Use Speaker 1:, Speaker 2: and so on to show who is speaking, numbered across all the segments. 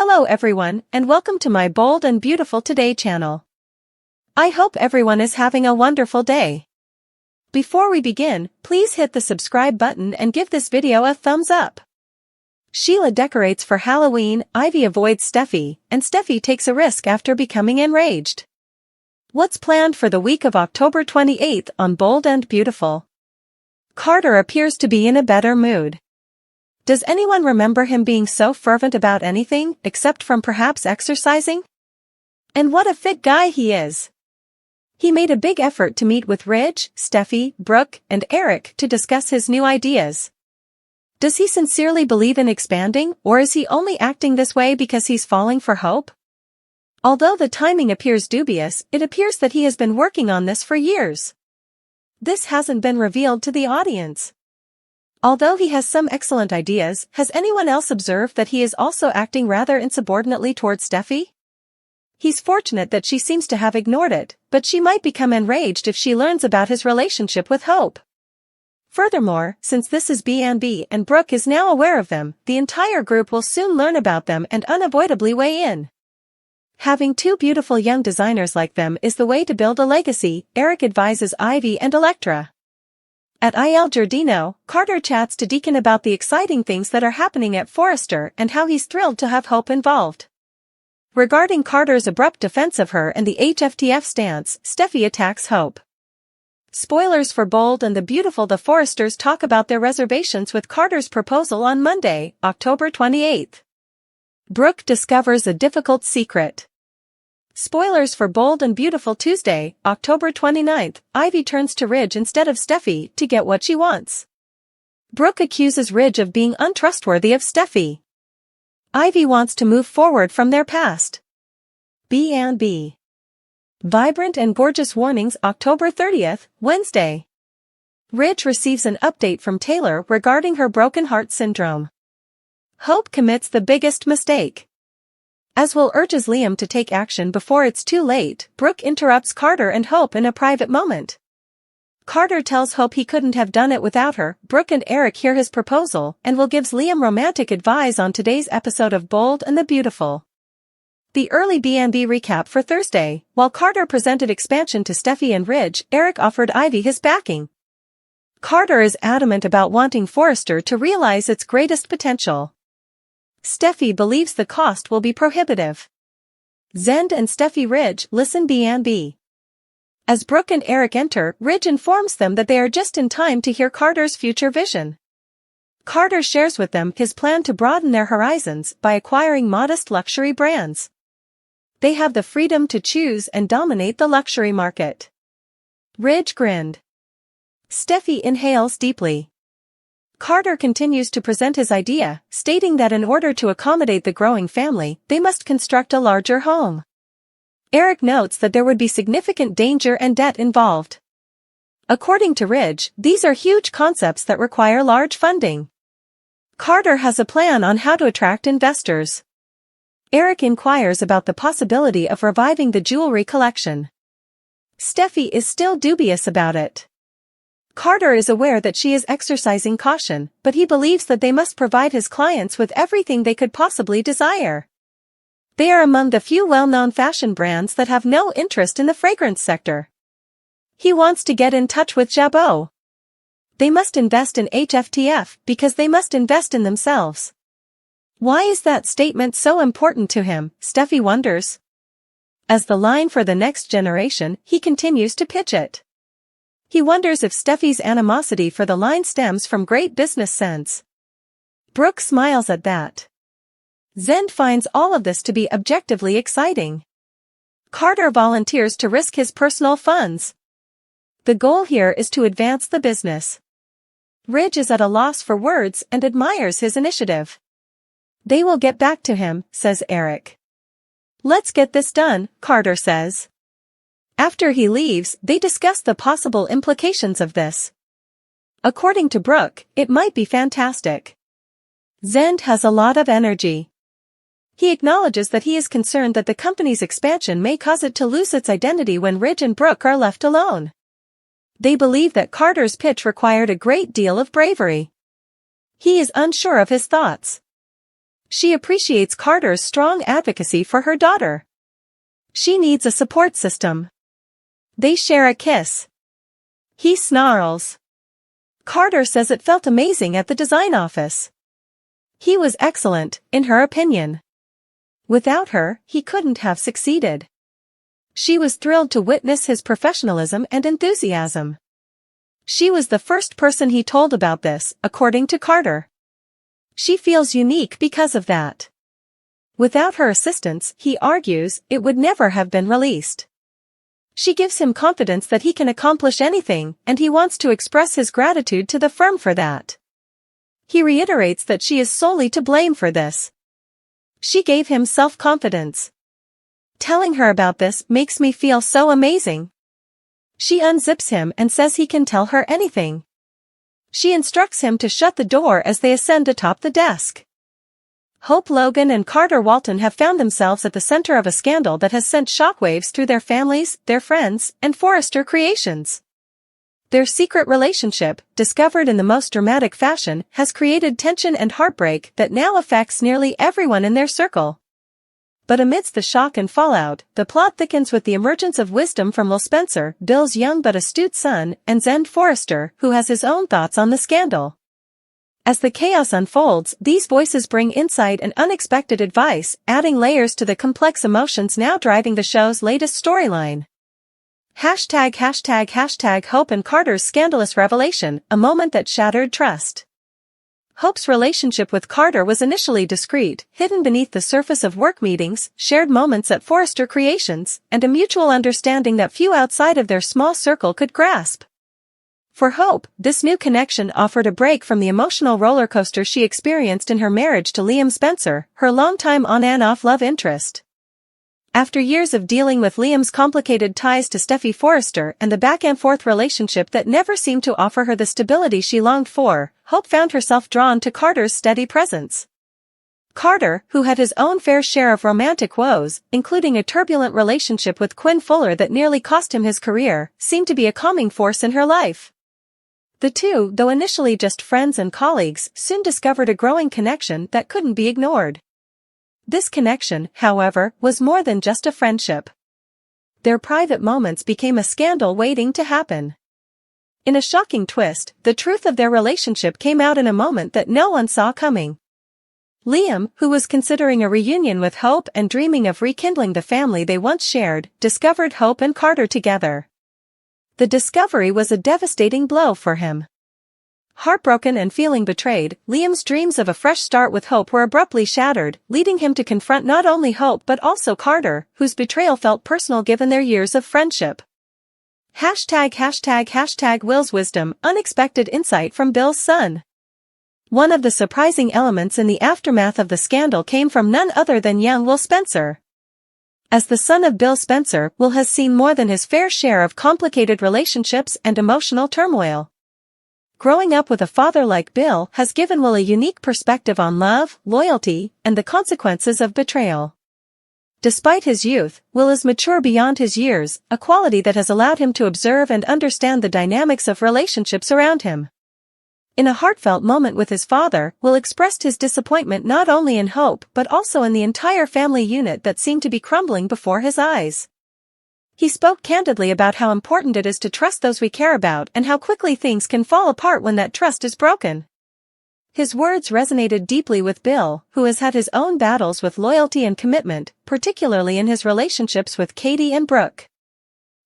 Speaker 1: Hello everyone, and welcome to my Bold and Beautiful Today channel. I hope everyone is having a wonderful day. Before we begin, please hit the subscribe button and give this video a thumbs up. Sheila decorates for Halloween, Ivy avoids Steffy, and Steffy takes a risk after becoming enraged. What's planned for the week of October 28th on Bold and Beautiful? Carter appears to be in a better mood. Does anyone remember him being so fervent about anything, except from perhaps exercising? And what a fit guy he is! He made a big effort to meet with Ridge, Steffy, Brooke, and Eric to discuss his new ideas. Does he sincerely believe in expanding, or is he only acting this way because he's falling for hope? Although the timing appears dubious, it appears that he has been working on this for years. This hasn't been revealed to the audience. Although he has some excellent ideas, has anyone else observed that he is also acting rather insubordinately towards Steffy? He's fortunate that she seems to have ignored it, but she might become enraged if she learns about his relationship with Hope. Furthermore, since this is B&B and Brooke is now aware of them, the entire group will soon learn about them and unavoidably weigh in. Having two beautiful young designers like them is the way to build a legacy, Eric advises Ivy and Electra. At Il Giardino, Carter chats to Deacon about the exciting things that are happening at Forrester and how he's thrilled to have Hope involved. Regarding Carter's abrupt defense of her and the HFTF stance, Steffy attacks Hope. Spoilers for Bold and the Beautiful. The Forresters talk about their reservations with Carter's proposal on Monday, October 28th. Brooke discovers a difficult secret. Spoilers for Bold and Beautiful. Tuesday, October 29th, Ivy turns to Ridge instead of Steffy to get what she wants. Brooke accuses Ridge of being untrustworthy of Steffy. Ivy wants to move forward from their past. B&B. Vibrant and Gorgeous Warnings. October 30th, Wednesday. Ridge receives an update from Taylor regarding her broken heart syndrome. Hope commits the biggest mistake. As Will urges Liam to take action before it's too late, Brooke interrupts Carter and Hope in a private moment. Carter tells Hope he couldn't have done it without her. Brooke and Eric hear his proposal, and Will gives Liam romantic advice on today's episode of Bold and the Beautiful. The early B&B recap for Thursday. While Carter presented expansion to Steffy and Ridge, Eric offered Ivy his backing. Carter is adamant about wanting Forrester to realize its greatest potential. Steffy believes the cost will be prohibitive. Zend and Steffy Ridge listen. B&B. As Brooke and Eric enter, Ridge informs them that they are just in time to hear Carter's future vision. Carter shares with them his plan to broaden their horizons by acquiring modest luxury brands. They have the freedom to choose and dominate the luxury market. Ridge grinned. Steffy inhales deeply. Carter continues to present his idea, stating that in order to accommodate the growing family, they must construct a larger home. Eric notes that there would be significant danger and debt involved. According to Ridge, these are huge concepts that require large funding. Carter has a plan on how to attract investors. Eric inquires about the possibility of reviving the jewelry collection. Steffy is still dubious about it. Carter is aware that she is exercising caution, but he believes that they must provide his clients with everything they could possibly desire. They are among the few well-known fashion brands that have no interest in the fragrance sector. He wants to get in touch with Jabot. They must invest in HFTF because they must invest in themselves. Why is that statement so important to him, Steffy wonders. As the line for the next generation, he continues to pitch it. He wonders if Steffy's animosity for the line stems from great business sense. Brooke smiles at that. Zend finds all of this to be objectively exciting. Carter volunteers to risk his personal funds. The goal here is to advance the business. Ridge is at a loss for words and admires his initiative. They will get back to him, says Eric. Let's get this done, Carter says. After he leaves, they discuss the possible implications of this. According to Brooke, it might be fantastic. Zend has a lot of energy. He acknowledges that he is concerned that the company's expansion may cause it to lose its identity when Ridge and Brooke are left alone. They believe that Carter's pitch required a great deal of bravery. He is unsure of his thoughts. She appreciates Carter's strong advocacy for her daughter. She needs a support system. They share a kiss. He snarls. Carter says it felt amazing at the design office. He was excellent, in her opinion. Without her, he couldn't have succeeded. She was thrilled to witness his professionalism and enthusiasm. She was the first person he told about this, according to Carter. She feels unique because of that. Without her assistance, he argues, it would never have been released. She gives him confidence that he can accomplish anything, and he wants to express his gratitude to the firm for that. He reiterates that she is solely to blame for this. She gave him self-confidence. Telling her about this makes me feel so amazing. She unzips him and says he can tell her anything. She instructs him to shut the door as they ascend atop the desk. Hope Logan and Carter Walton have found themselves at the center of a scandal that has sent shockwaves through their families, their friends, and Forrester creations. Their secret relationship, discovered in the most dramatic fashion, has created tension and heartbreak that now affects nearly everyone in their circle. But amidst the shock and fallout, the plot thickens with the emergence of wisdom from Will Spencer, Bill's young but astute son, and Zend Forrester, who has his own thoughts on the scandal. As the chaos unfolds, these voices bring insight and unexpected advice, adding layers to the complex emotions now driving the show's latest storyline. Hope and Carter's scandalous revelation, a moment that shattered trust. Hope's relationship with Carter was initially discreet, hidden beneath the surface of work meetings, shared moments at Forrester Creations, and a mutual understanding that few outside of their small circle could grasp. For Hope, this new connection offered a break from the emotional roller coaster she experienced in her marriage to Liam Spencer, her longtime on-and-off love interest. After years of dealing with Liam's complicated ties to Steffy Forrester and the back-and-forth relationship that never seemed to offer her the stability she longed for, Hope found herself drawn to Carter's steady presence. Carter, who had his own fair share of romantic woes, including a turbulent relationship with Quinn Fuller that nearly cost him his career, seemed to be a calming force in her life. The two, though initially just friends and colleagues, soon discovered a growing connection that couldn't be ignored. This connection, however, was more than just a friendship. Their private moments became a scandal waiting to happen. In a shocking twist, the truth of their relationship came out in a moment that no one saw coming. Liam, who was considering a reunion with Hope and dreaming of rekindling the family they once shared, discovered Hope and Carter together. The discovery was a devastating blow for him. Heartbroken and feeling betrayed, Liam's dreams of a fresh start with Hope were abruptly shattered, leading him to confront not only Hope but also Carter, whose betrayal felt personal given their years of friendship. Will's wisdom, unexpected insight from Bill's son. One of the surprising elements in the aftermath of the scandal came from none other than young Will Spencer. As the son of Bill Spencer, Will has seen more than his fair share of complicated relationships and emotional turmoil. Growing up with a father like Bill has given Will a unique perspective on love, loyalty, and the consequences of betrayal. Despite his youth, Will is mature beyond his years, a quality that has allowed him to observe and understand the dynamics of relationships around him. In a heartfelt moment with his father, Will expressed his disappointment not only in Hope but also in the entire family unit that seemed to be crumbling before his eyes. He spoke candidly about how important it is to trust those we care about and how quickly things can fall apart when that trust is broken. His words resonated deeply with Bill, who has had his own battles with loyalty and commitment, particularly in his relationships with Katie and Brooke.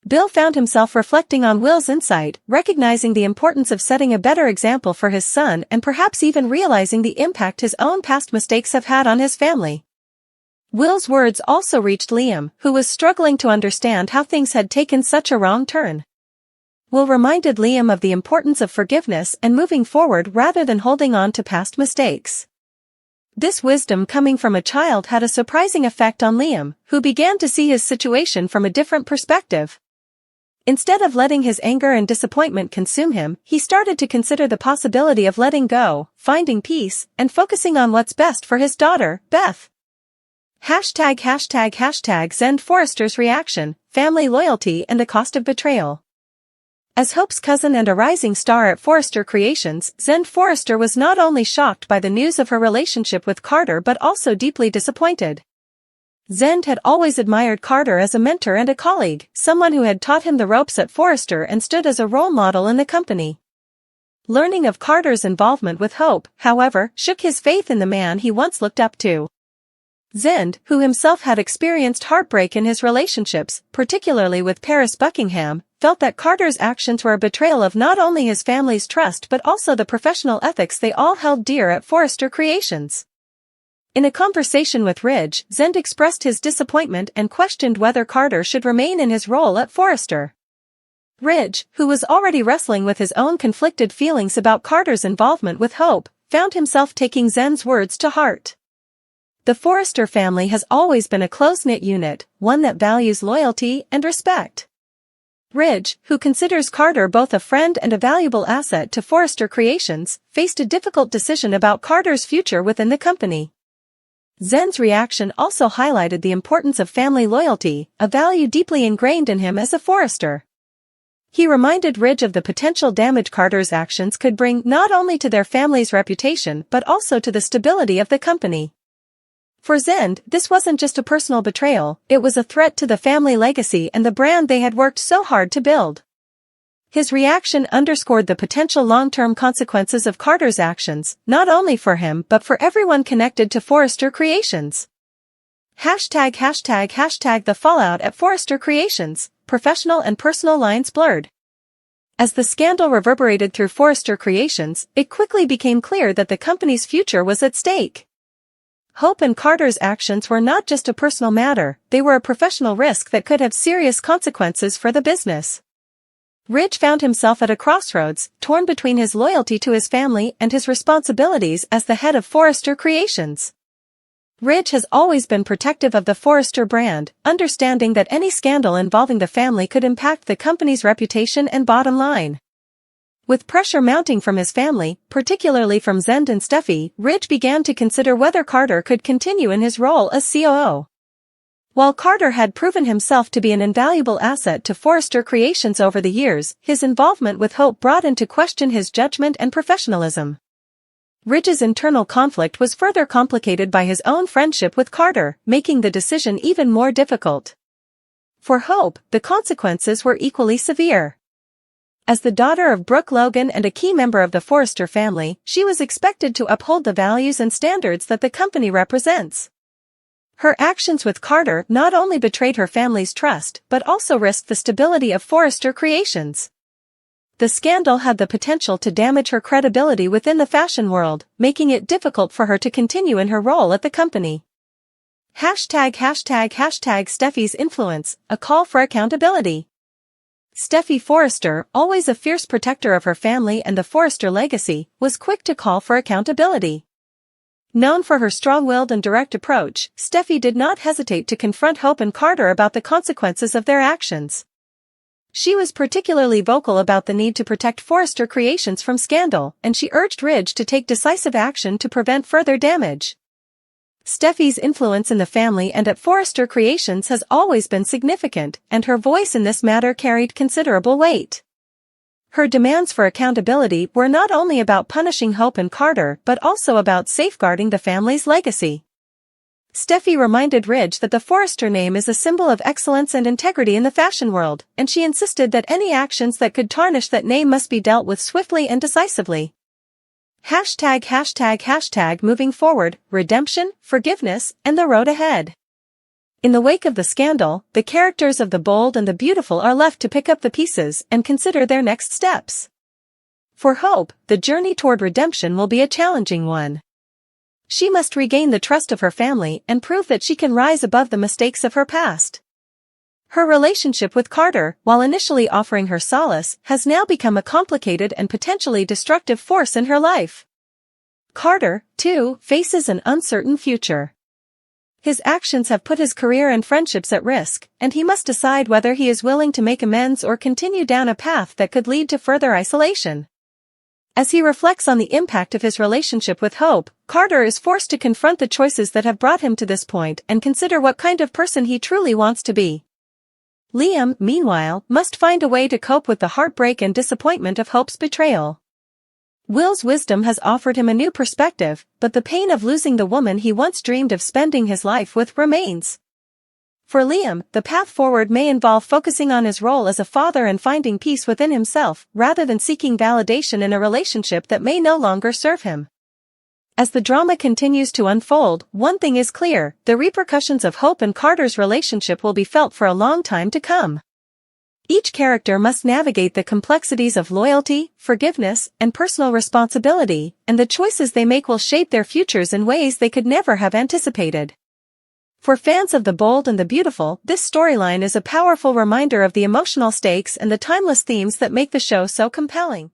Speaker 1: Bill found himself reflecting on Will's insight, recognizing the importance of setting a better example for his son and perhaps even realizing the impact his own past mistakes have had on his family. Will's words also reached Liam, who was struggling to understand how things had taken such a wrong turn. Will reminded Liam of the importance of forgiveness and moving forward rather than holding on to past mistakes. This wisdom coming from a child had a surprising effect on Liam, who began to see his situation from a different perspective. Instead of letting his anger and disappointment consume him, he started to consider the possibility of letting go, finding peace, and focusing on what's best for his daughter, Beth. Zend Forrester's reaction, family loyalty and the cost of betrayal. As Hope's cousin and a rising star at Forrester Creations, Zen Forrester was not only shocked by the news of her relationship with Carter but also deeply disappointed. Zen had always admired Carter as a mentor and a colleague, someone who had taught him the ropes at Forrester and stood as a role model in the company. Learning of Carter's involvement with Hope, however, shook his faith in the man he once looked up to. Zen, who himself had experienced heartbreak in his relationships, particularly with Paris Buckingham, felt that Carter's actions were a betrayal of not only his family's trust but also the professional ethics they all held dear at Forrester Creations. In a conversation with Ridge, Zen expressed his disappointment and questioned whether Carter should remain in his role at Forrester. Ridge, who was already wrestling with his own conflicted feelings about Carter's involvement with Hope, found himself taking Zen's words to heart. The Forrester family has always been a close-knit unit, one that values loyalty and respect. Ridge, who considers Carter both a friend and a valuable asset to Forrester Creations, faced a difficult decision about Carter's future within the company. Zen's reaction also highlighted the importance of family loyalty, a value deeply ingrained in him as a Forrester. He reminded Ridge of the potential damage Carter's actions could bring not only to their family's reputation but also to the stability of the company. For Zen, this wasn't just a personal betrayal, it was a threat to the family legacy and the brand they had worked so hard to build. His reaction underscored the potential long-term consequences of Carter's actions, not only for him but for everyone connected to Forrester Creations. #### The fallout at Forrester Creations, professional and personal lines blurred. As the scandal reverberated through Forrester Creations, it quickly became clear that the company's future was at stake. Hope and Carter's actions were not just a personal matter, they were a professional risk that could have serious consequences for the business. Ridge found himself at a crossroads, torn between his loyalty to his family and his responsibilities as the head of Forrester Creations. Ridge has always been protective of the Forrester brand, understanding that any scandal involving the family could impact the company's reputation and bottom line. With pressure mounting from his family, particularly from Zen and Steffy, Ridge began to consider whether Carter could continue in his role as COO. While Carter had proven himself to be an invaluable asset to Forrester Creations over the years, his involvement with Hope brought into question his judgment and professionalism. Ridge's internal conflict was further complicated by his own friendship with Carter, making the decision even more difficult. For Hope, the consequences were equally severe. As the daughter of Brooke Logan and a key member of the Forrester family, she was expected to uphold the values and standards that the company represents. Her actions with Carter not only betrayed her family's trust but also risked the stability of Forrester Creations. The scandal had the potential to damage her credibility within the fashion world, making it difficult for her to continue in her role at the company. ###Steffy's influence, a call for accountability. Steffy Forrester, always a fierce protector of her family and the Forrester legacy, was quick to call for accountability. Known for her strong-willed and direct approach, Steffy did not hesitate to confront Hope and Carter about the consequences of their actions. She was particularly vocal about the need to protect Forrester Creations from scandal, and she urged Ridge to take decisive action to prevent further damage. Steffy's influence in the family and at Forrester Creations has always been significant, and her voice in this matter carried considerable weight. Her demands for accountability were not only about punishing Hope and Carter but also about safeguarding the family's legacy. Steffy reminded Ridge that the Forrester name is a symbol of excellence and integrity in the fashion world, and she insisted that any actions that could tarnish that name must be dealt with swiftly and decisively. ###. Moving forward, redemption, forgiveness, and the road ahead. In the wake of the scandal, the characters of the bold and the beautiful are left to pick up the pieces and consider their next steps. For Hope, the journey toward redemption will be a challenging one. She must regain the trust of her family and prove that she can rise above the mistakes of her past. Her relationship with Carter, while initially offering her solace, has now become a complicated and potentially destructive force in her life. Carter, too, faces an uncertain future. His actions have put his career and friendships at risk, and he must decide whether he is willing to make amends or continue down a path that could lead to further isolation. As he reflects on the impact of his relationship with Hope, Carter is forced to confront the choices that have brought him to this point and consider what kind of person he truly wants to be. Liam, meanwhile, must find a way to cope with the heartbreak and disappointment of Hope's betrayal. Will's wisdom has offered him a new perspective, but the pain of losing the woman he once dreamed of spending his life with remains. For Liam, the path forward may involve focusing on his role as a father and finding peace within himself, rather than seeking validation in a relationship that may no longer serve him. As the drama continues to unfold, one thing is clear: the repercussions of Hope and Carter's relationship will be felt for a long time to come. Each character must navigate the complexities of loyalty, forgiveness, and personal responsibility, and the choices they make will shape their futures in ways they could never have anticipated. For fans of the bold and the beautiful, this storyline is a powerful reminder of the emotional stakes and the timeless themes that make the show so compelling.